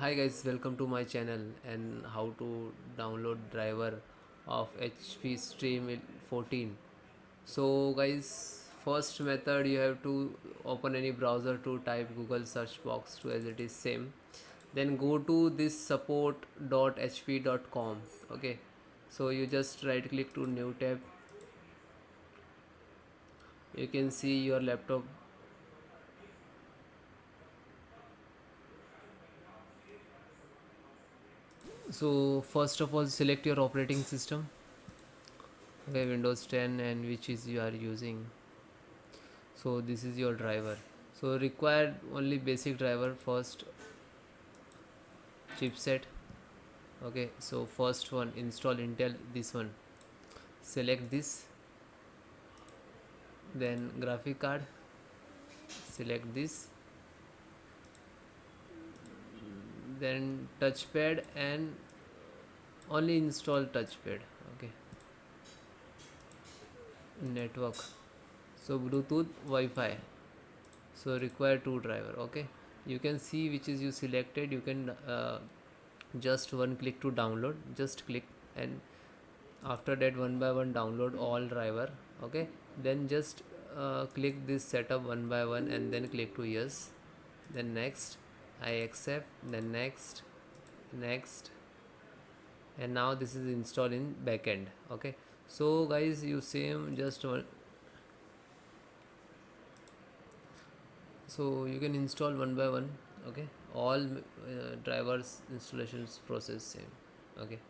Hi guys, welcome to my channel and how to download driver of HP Stream 14. So guys, first method you have to open any browser to type Google search box to as it is same. Then go to this support.hp.com. Okay, so you just right click to new tab. You can see your laptop. So first of all select your operating system. Okay, Windows 10 and which is you are using. So this is your driver. So required only basic driver. First chipset. Okay, so first one install Intel, this one, select this. Then graphic card, select this. Then touchpad and only install touchpad. Okay, network, so Bluetooth, Wi-Fi. So require two driver. Okay, you can see which is you selected. You can just one click to download, just click, and after that one by one download all driver. Okay, then just click this setup one by one and then click to yes, then next, I accept, then next, and now this is installed in backend. Okay, so guys, you same just one. So you can install one by one. Okay, all drivers installations process same. Okay.